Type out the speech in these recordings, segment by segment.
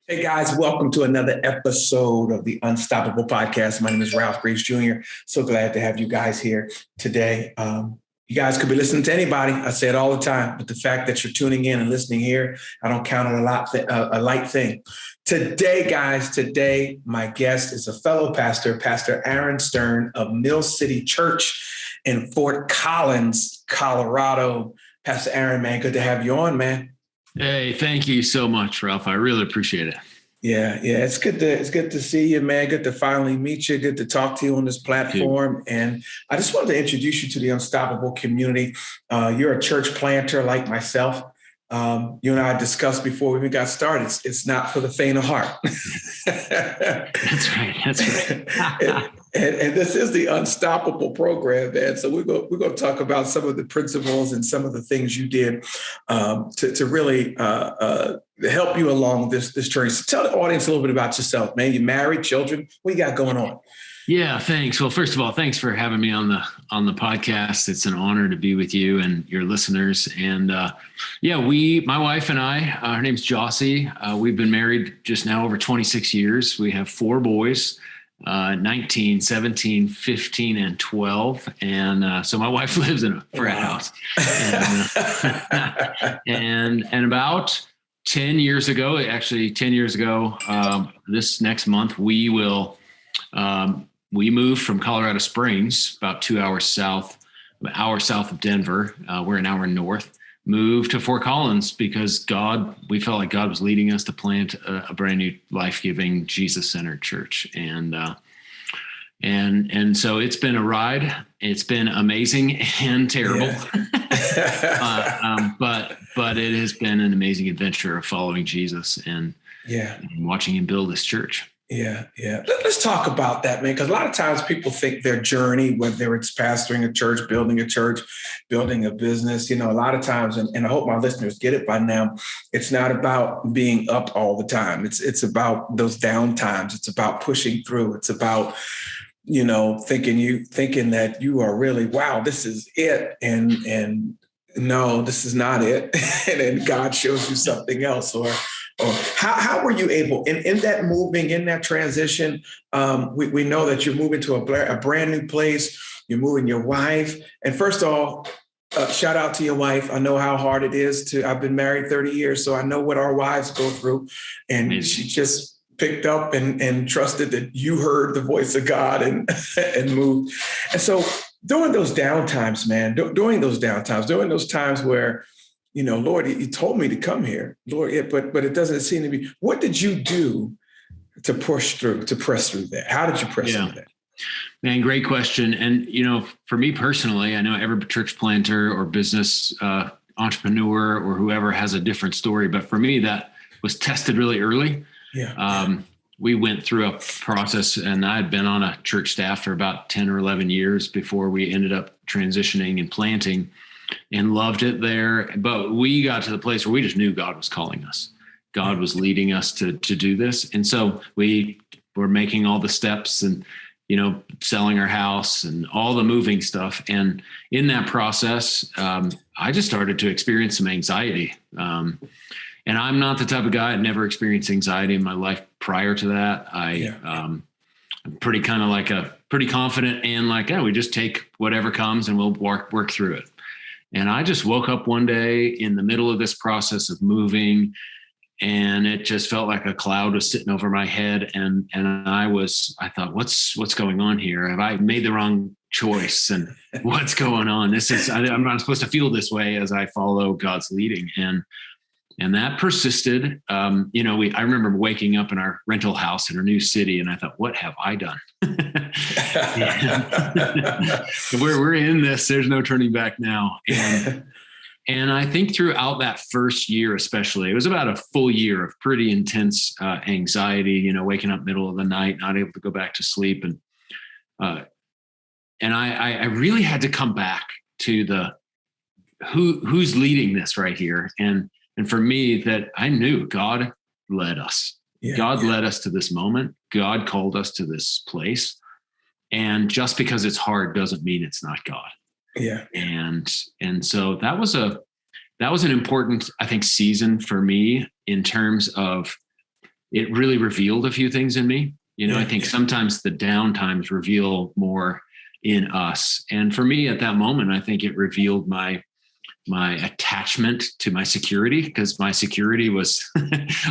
Hey guys, welcome to another episode of the Unstoppable Podcast. My name is Ralph Grace Jr. So glad to have you guys here today. You guys could be listening to anybody. I say it all the time, but the fact that you're tuning in and listening here, I don't count it a light thing. Today, guys, my guest is a fellow pastor, Pastor Aaron Stern of Mill City Church in Fort Collins, Colorado. Pastor Aaron, man, good to have you on, man. Hey, thank you so much, Ralph. I really appreciate it. Yeah. It's good to see you, man. Good to finally meet you. Good to talk to you on this platform. And I just wanted to introduce you to the Unstoppable community. You're a church planter like myself. You and I discussed before we even got started. It's not for the faint of heart. That's right. And this is the Unstoppable program, man. So we're going to talk about some of the principles and some of the things you did to really help you along this journey. So tell the audience a little bit about yourself, man. You married, children? What you got going on? Yeah, thanks. Well, first of all, thanks for having me on the podcast. It's an honor to be with you and your listeners. And my wife and I, her name's Jossie. We've been married just now over 26 years. We have 4 boys. 19, 17, 15, and 12. And so my wife lives in a frat house. And about 10 years ago, this next month, we moved from Colorado Springs, about 2 hours south, an hour south of Denver. We're an hour north. Moved to Fort Collins because we felt like God was leading us to plant a brand new, life-giving, Jesus-centered church. And so it's been a ride. It's been amazing and terrible. Yeah. But it has been an amazing adventure of following Jesus and watching him build this church. Yeah. Let's talk about that, man, because a lot of times people think their journey, whether it's pastoring a church, building a business, a lot of times, and I hope my listeners get it by now, it's not about being up all the time. It's about those down times. It's about pushing through. It's about, thinking that you are really, wow, this is it. And no, this is not it. And then God shows you something else. Or how were you able in that moving, in that transition? We know that you're moving to a brand new place. You're moving your wife. And first of all, shout out to your wife. I know how hard it is I've been married 30 years, so I know what our wives go through. And She just picked up and trusted that you heard the voice of God and moved. And so during those downtimes, man, during those times where, Lord, you told me to come here, Lord, but it doesn't seem to be. What did you do to press through that? How did you press through that? Man, great question. And, for me personally, I know every church planter or business entrepreneur or whoever has a different story. But for me, that was tested really early. Yeah. We went through a process, and I had been on a church staff for about 10 or 11 years before we ended up transitioning and planting, and loved it there. But we got to the place where we just knew God was calling us. God was leading us to do this. And so we were making all the steps and, selling our house and all the moving stuff. And in that process, I just started to experience some anxiety. And I'm not the type of guy, I'd never experienced anxiety in my life prior to that. I'm pretty pretty confident and we just take whatever comes and we'll work through it. And I just woke up one day in the middle of this process of moving, and it just felt like a cloud was sitting over my head. And I thought, what's going on here? Have I made the wrong choice? And what's going on? I'm not supposed to feel this way as I follow God's leading. And that persisted. I remember waking up in our rental house in our new city, and I thought, what have I done? We're in this. There's no turning back now. And I think throughout that first year, especially, it was about a full year of pretty intense anxiety. Waking up middle of the night, not able to go back to sleep, and I really had to come back to the who's leading this right here. And for me, that I knew God led us. God led us to this moment. God called us to this place. And just because it's hard doesn't mean it's not God. Yeah. And so that was an important, I think, season for me in terms of it really revealed a few things in me. I think sometimes the down times reveal more in us. And for me at that moment, I think it revealed my attachment to my security, because my security was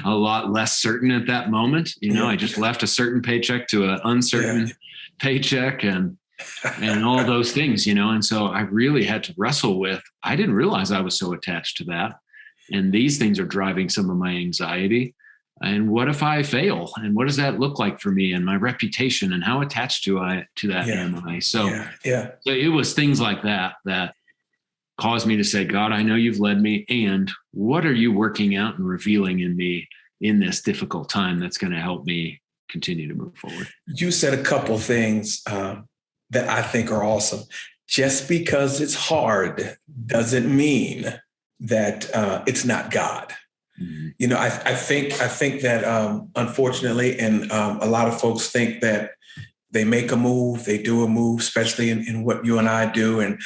a lot less certain at that moment. I just left a certain paycheck to an uncertain paycheck and all those things, and so I really had to wrestle with, I didn't realize I was so attached to that. And these things are driving some of my anxiety. And what if I fail? And what does that look like for me and my reputation, and how attached to that am I? So it was things like that caused me to say, God, I know you've led me. And what are you working out and revealing in me in this difficult time that's going to help me continue to move forward? You said a couple things that I think are awesome. Just because it's hard doesn't mean that it's not God. Mm-hmm. I think that unfortunately, and a lot of folks think that they make a move, they do a move, especially in what you and I do. And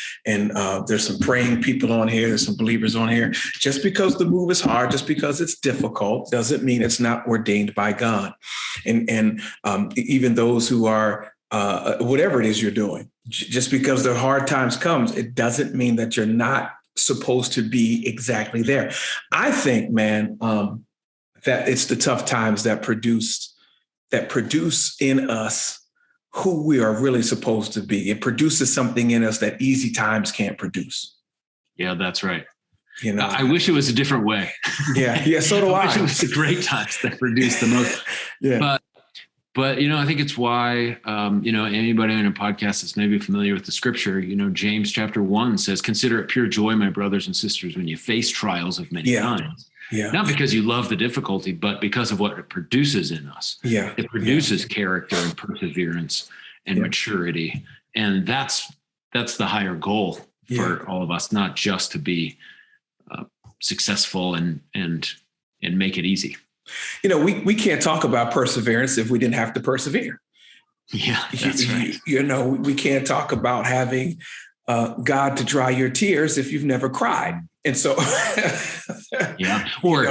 there's some praying people on here, there's some believers on here. Just because the move is hard, just because it's difficult, doesn't mean it's not ordained by God. And even those who are whatever it is you're doing, just because the hard times comes, it doesn't mean that you're not supposed to be exactly there. I think, man, that it's the tough times that produce in us who we are really supposed to be. It produces something in us that easy times can't produce. Yeah, that's right. I wish it was a different way. Yeah. So do I. Wish it was the great times that produce the most. But I think it's why, anybody on a podcast that's maybe familiar with the scripture, James chapter 1 says, consider it pure joy, my brothers and sisters, when you face trials of many kinds. Yeah. Not because you love the difficulty, but because of what it produces in us. Yeah. It produces character and perseverance and maturity. And that's the higher goal for all of us, not just to be successful and make it easy. We can't talk about perseverance if we didn't have to persevere. Yeah, that's right. We can't talk about having God to dry your tears if you've never cried. And so, or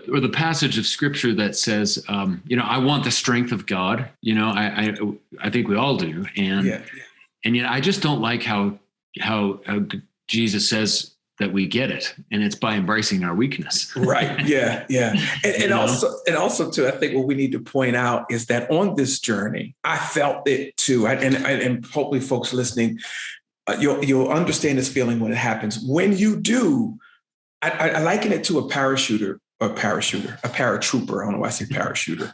the passage of scripture that says, I want the strength of God. I think we all do, and yet I just don't like how Jesus says that we get it, and it's by embracing our weakness. Right. Yeah. And also too, I think what we need to point out is that on this journey, I felt it too, and hopefully folks listening, you'll understand this feeling when it happens. When you do, I liken it to a paratrooper. I don't know why I say parachuter.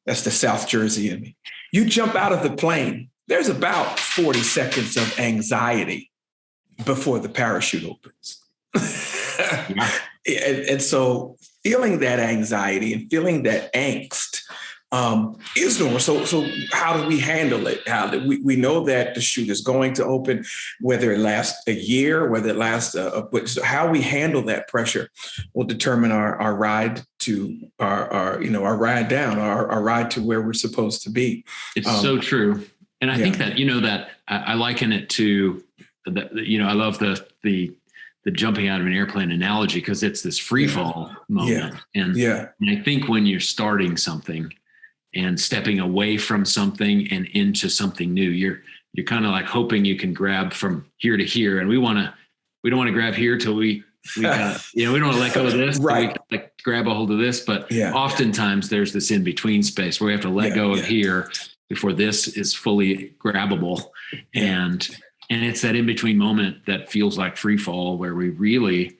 That's the South Jersey in me. You jump out of the plane. There's about 40 seconds of anxiety before the parachute opens. And so feeling that anxiety and feeling that angst is normal. So how do we handle it? How do we know that the chute is going to open, whether it lasts a year, whether it lasts so how we handle that pressure will determine our ride to our ride down, our ride to where we're supposed to be. It's so true. And I think that, that I liken it to I love the jumping out of an airplane analogy, because it's this free fall moment. And I think when you're starting something and stepping away from something and into something new, you're kind of like hoping you can grab from here to here. And we don't want to grab here till we got, we don't want to let go of this. Right. We grab a hold of this, but oftentimes there's this in between space where we have to let go of here before this is fully grabbable. And it's that in-between moment that feels like free fall, where we really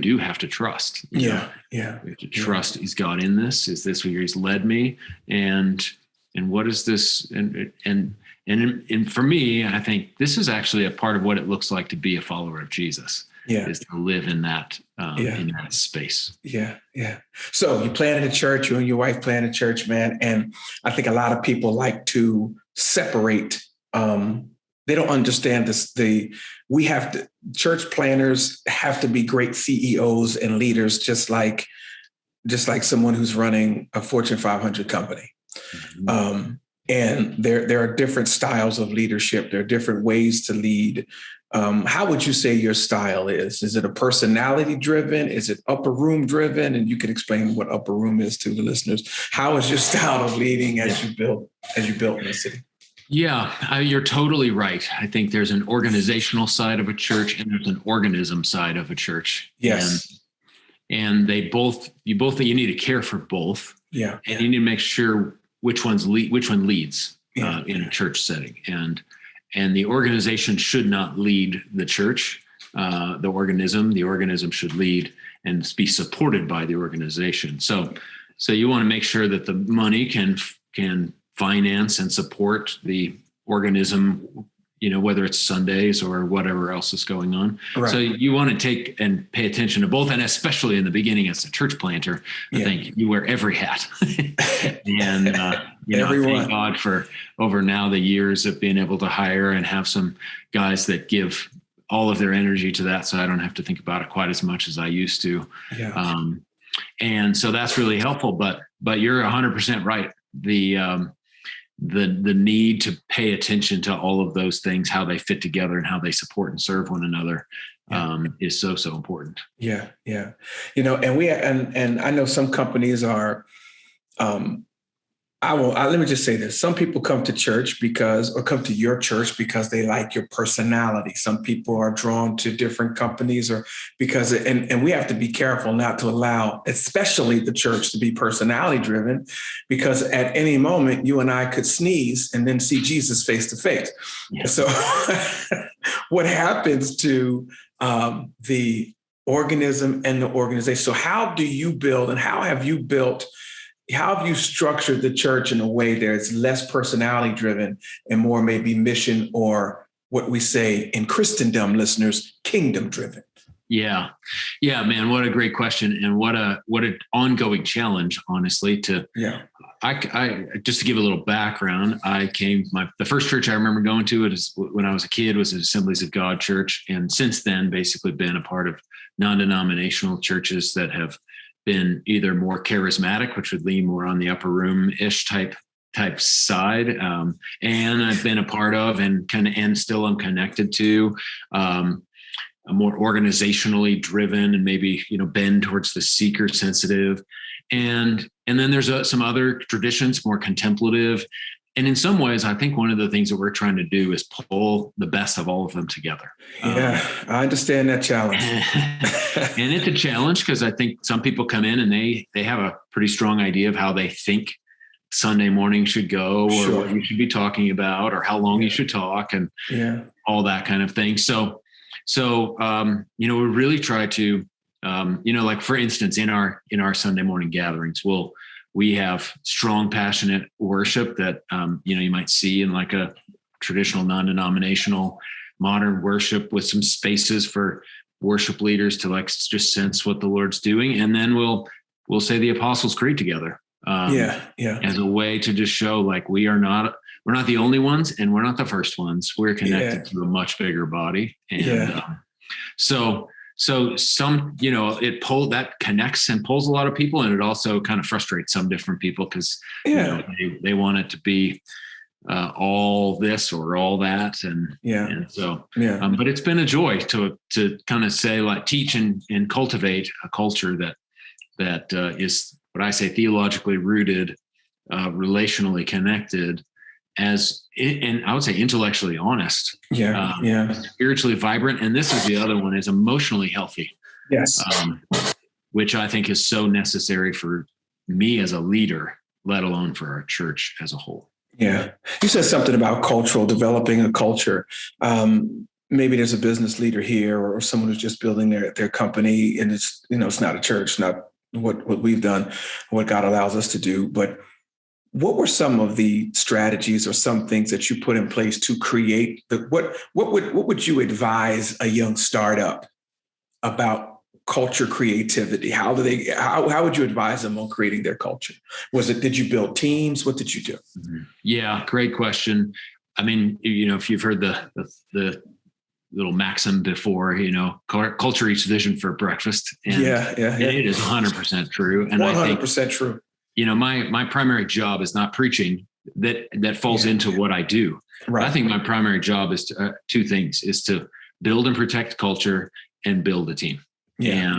do have to trust. We have to trust, is God in this? Is this where he's led me? And what is this? And for me, I think this is actually a part of what it looks like to be a follower of Jesus. Is to live in that in that space. Yeah. So you planted a church, you and your wife planted a church, man. And I think a lot of people like to separate. They don't understand this. Church planners have to be great CEOs and leaders, just like someone who's running a Fortune 500 company. Mm-hmm. And there are different styles of leadership. There are different ways to lead. How would you say your style is? Is it a personality driven? Is it upper room driven? And you can explain what upper room is to the listeners. How is your style of leading as you built in the city? Yeah, you're totally right. I think there's an organizational side of a church and there's an organism side of a church. Yes. And you need to care for both. Yeah. And you need to make sure which one leads in a church setting. And the organization should not lead the church. The organism should lead and be supported by the organization. So you want to make sure that the money can finance and support the organism, whether it's Sundays or whatever else is going on. Right. So you want to take and pay attention to both, and especially in the beginning as a church planter, I think you wear every hat. And thank God for over now the years of being able to hire and have some guys that give all of their energy to that, so I don't have to think about it quite as much as I used to. Yeah. And so that's really helpful. But you're 100% right. The need to pay attention to all of those things, how they fit together and how they support and serve one another, is so important. Yeah. Yeah. And I know some companies are, let me just say this. Some people come to come to your church because they like your personality. Some people are drawn to different companies and we have to be careful not to allow, especially the church, to be personality driven, because at any moment you and I could sneeze and then see Jesus face to face. So what happens to the organism and the organization? So how do you build, and how have you structured the church in a way that it's less personality driven and more maybe mission, or what we say in Christendom, listeners, kingdom driven? Yeah, man, what a great question. And what an ongoing challenge, honestly, I just to give a little background, the first church I remember going to when I was a kid was an Assemblies of God church. And since then basically been a part of non-denominational churches that have been either more charismatic, which would lean more on the upper room-ish type side. And I've been a part of and still I'm connected to a more organizationally driven and maybe, bend towards the seeker sensitive. And then there's some other traditions, more contemplative. And in some ways, I think one of the things that we're trying to do is pull the best of all of them together. Yeah, I understand that challenge. And it's a challenge because I think some people come in and they have a pretty strong idea of how they think Sunday morning should go, or what you should be talking about, or how long you should talk, and all that kind of thing. So we really try to, like for instance, in our Sunday morning gatherings, we have strong, passionate worship that, you might see in like a traditional non-denominational modern worship, with some spaces for worship leaders to like just sense what the Lord's doing. And then we'll say the Apostles' Creed together. As a way to just show like we're not the only ones and we're not the first ones. We're connected to a much bigger body. And so some, that connects and pulls a lot of people, and it also kind of frustrates some different people because they want it to be all this or all that, but it's been a joy to kind of say, like, teach and cultivate a culture that is what I say theologically rooted, relationally connected, and I would say intellectually honest, spiritually vibrant. And this is the other one, is emotionally healthy. Yes. Which I think is so necessary for me as a leader, let alone for our church as a whole. Yeah. You said something about developing a culture. Maybe there's a business leader here or someone who's just building their company, and it's not a church, not what we've done, what God allows us to do. But what were some of the strategies or some things that you put in place to create what would you advise a young startup about culture creativity? How would you advise them on creating their culture? Did you build teams? What did you do? Yeah, great question. I mean, if you've heard the little maxim before, culture eats vision for breakfast. And it is 100% true. And 100% true. My primary job is not preaching. That falls into what I do. Right. I think my primary job is two things: is to build and protect culture, and build a team. Yeah.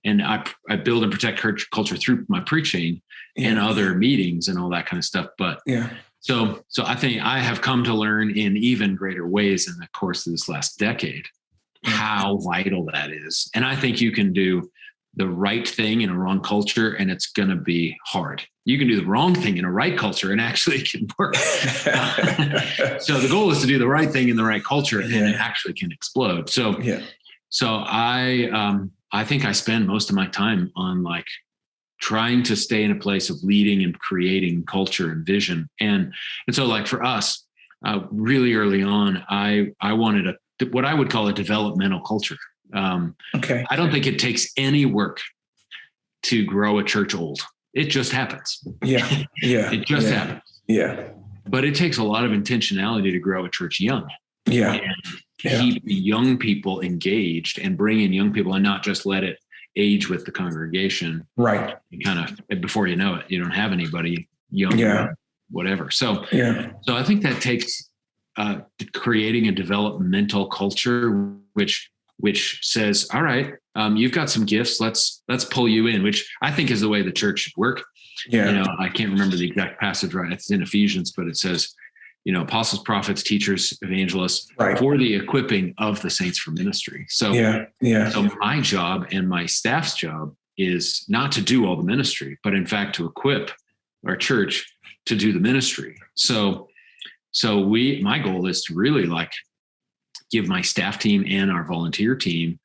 And I build and protect culture through my preaching and other meetings and all that kind of stuff. But so I think I have come to learn in even greater ways in the course of this last decade how vital that is. And I think you can do the right thing in a wrong culture, and it's going to be hard. You can do the wrong thing in a right culture, and actually it can work. So the goal is to do the right thing in the right culture, and it actually can explode. So I think I spend most of my time on like trying to stay in a place of leading and creating culture and vision. And so like for us, really early on, I wanted what I would call a developmental culture. I don't think it takes any work to grow a church old. It just happens. It just happens. But it takes a lot of intentionality to grow a church young. And keep young people engaged and bring in young people and not just let it age with the congregation. Right. Kind of before you know it, you don't have anybody young or whatever. So I think that takes creating a developmental culture, which says, all right, you've got some gifts. Let's pull you in, which I think is the way the church should work. I can't remember the exact passage, right? It's in Ephesians, but it says, apostles, prophets, teachers, evangelists, for the equipping of the saints for ministry. So, so my job and my staff's job is not to do all the ministry, but in fact to equip our church to do the ministry. So my goal is to really like give my staff team and our volunteer team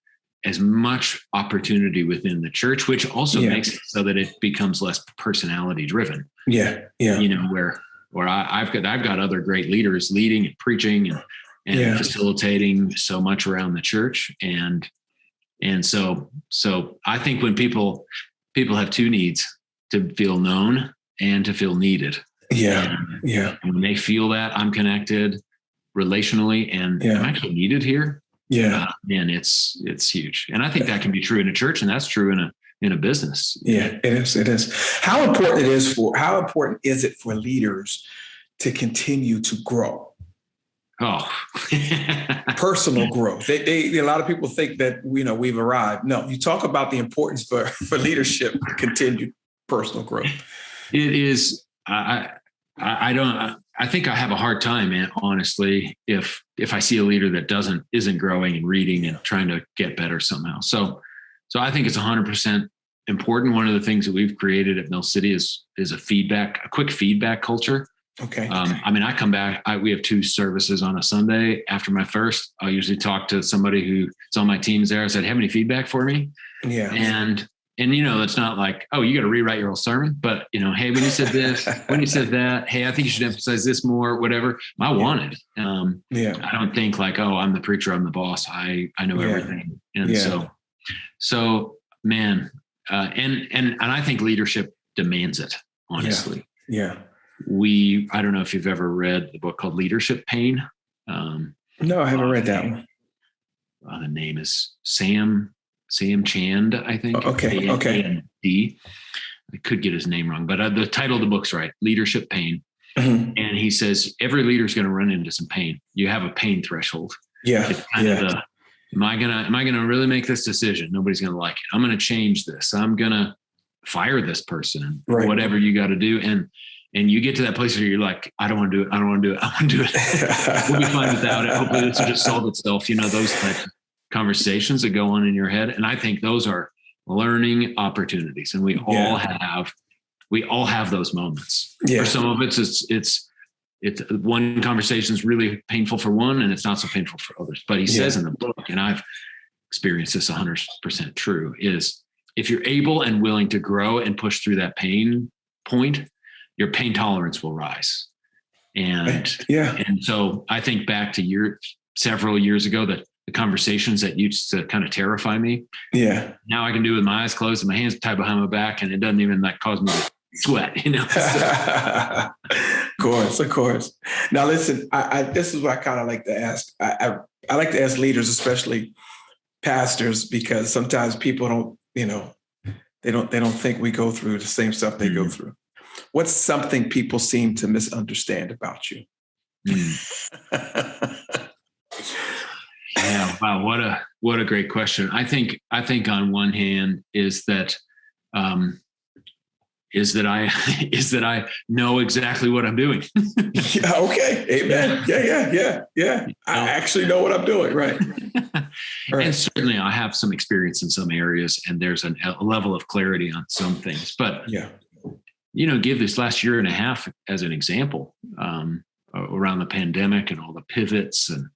as much opportunity within the church, which also makes it so that it becomes less personality driven. Where I've got other great leaders leading and preaching and facilitating so much around the church. And so I think when people have two needs, to feel known and to feel needed. And when they feel that I'm connected relationally and I'm actually needed here. And it's huge. And I think that can be true in a church, and that's true in a business. It is. How important is it for leaders to continue to grow? Personal growth. A lot of people think that we've arrived. No, you talk about the importance for leadership to continue personal growth. It is. I think I have a hard time, man, honestly, if I see a leader that isn't growing and reading and trying to get better somehow. So I think it's 100% important. One of the things that we've created at Mill City is a quick feedback culture. Okay. I come back, we have 2 services on a Sunday. After my first, I'll usually talk to somebody who's on my teams there. I said, have any feedback for me? And it's not like, oh, you got to rewrite your whole sermon, but hey, when you said this, when you said that, hey, I think you should emphasize this more, whatever. I want it. I don't think like, oh, I'm the preacher, I'm the boss. I know everything. And so man, and I think leadership demands it, honestly. I don't know if you've ever read the book called Leadership Pain. No, I haven't read that one. The name is Sam Chand, I think. Okay. A-N-D. I could get his name wrong, but the title of the book's right. Leadership Pain. Mm-hmm. And he says every leader's going to run into some pain. You have a pain threshold. It's kind of am I gonna really make this decision? Nobody's going to like it. I'm going to change this. I'm going to fire this person. Whatever you got to do. And you get to that place where you're like, I don't want to do it. I want to do it. We'll be fine without it. Hopefully this will just solve itself. Those types of conversations that go on in your head. And I think those are learning opportunities. And we all have those moments. For some of it's one conversation is really painful for one and it's not so painful for others. But he says in the book, and I've experienced this 100% true, is if you're able and willing to grow and push through that pain point, your pain tolerance will rise. And so I think back to several years ago that the conversations that used to kind of terrify me. Now I can do it with my eyes closed and my hands tied behind my back, and it doesn't even cause me to sweat, Of course. Now listen, this is what I kind of like to ask. I like to ask leaders, especially pastors, because sometimes people don't, they don't think we go through the same stuff they go through. What's something people seem to misunderstand about you? Yeah. Wow. What a great question. I think on one hand is that um, is that I is that I know exactly what I'm doing. Yeah, okay. Amen. Yeah. I actually know what I'm doing. Right. And certainly I have some experience in some areas, and there's a level of clarity on some things. But Yeah. give this last year and a half as an example, around the pandemic and all the pivots and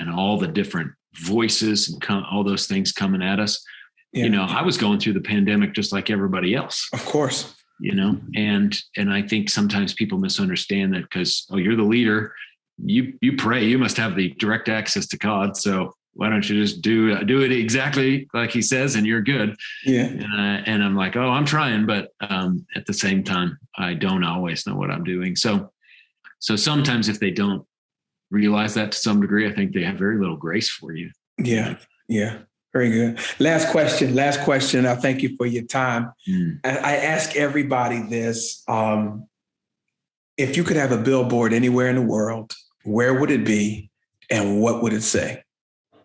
all the different voices and all those things coming at us. Yeah. I was going through the pandemic just like everybody else. Of course. And I think sometimes people misunderstand that because, you're the leader, you pray, you must have the direct access to God. So why don't you just do it exactly like he says, and you're good. Yeah. And I'm like, I'm trying, but at the same time, I don't always know what I'm doing. So sometimes if they don't realize that to some degree, I think they have very little grace for you. Yeah. Yeah. Very good. Last question. I thank you for your time. I ask everybody this. If you could have a billboard anywhere in the world, where would it be and what would it say?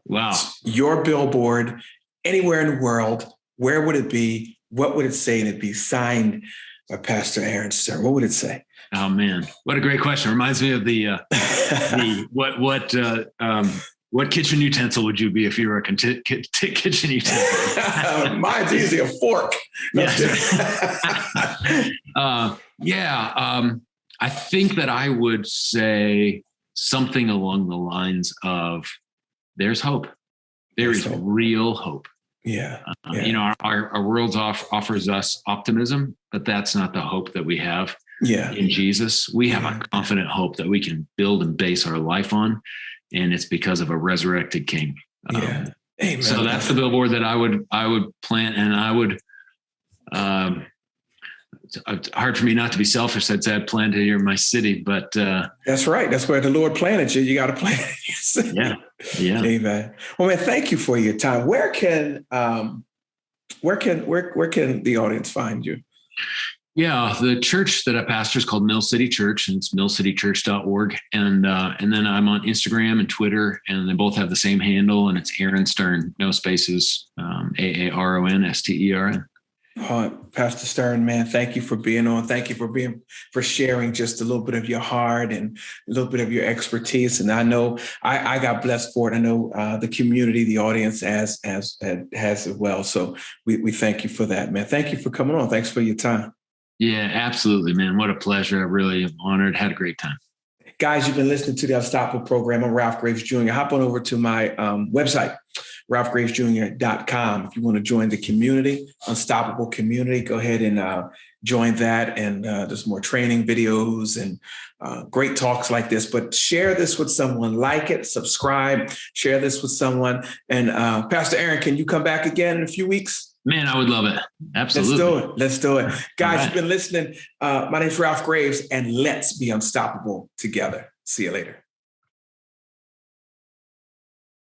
Wow. Your billboard anywhere in the world, where would it be? What would it say? And it'd be signed by Pastor Aaron Stern. What would it say? Oh man, what a great question. Reminds me of the what kitchen utensil would you be if you were a kitchen utensil? Mine's easy, a fork. I think that I would say something along the lines of, there's hope. There is real hope. Yeah. Our world offers us optimism, but that's not the hope that we have in Jesus. We have a confident hope that we can build and base our life on. And it's because of a resurrected King. Amen. So that's the billboard that I would plant, and I would. It's hard for me not to be selfish. I'd say I'd plant it here in my city, but that's right. That's where the Lord planted you. You got to plant it in your city. Yeah. Amen. Well, man, thank you for your time. Where can the audience find you? Yeah, the church that I pastor is called Mill City Church, and it's millcitychurch.org. And then I'm on Instagram and Twitter, and they both have the same handle, and it's Aaron Stern, no spaces, AARONSTERN. Pastor Stern, man, thank you for being on. Thank you for sharing just a little bit of your heart and a little bit of your expertise. And I know I got blessed for it. I know the community, the audience has as well. So we thank you for that, man. Thank you for coming on. Thanks for your time. Yeah, absolutely, man. What a pleasure. I really am honored. Had a great time. Guys, you've been listening to the Unstoppable program. I'm Ralph Graves Jr. Hop on over to my website, ralphgravesjr.com. If you want to join the community, Unstoppable community, go ahead and join that. And there's more training videos and great talks like this. But share this with someone, like it, subscribe, share this with someone. And Pastor Aaron, can you come back again in a few weeks? Man, I would love it. Absolutely. Let's do it. Guys, You've been listening. My name's Ralph Graves, and let's be unstoppable together. See you later.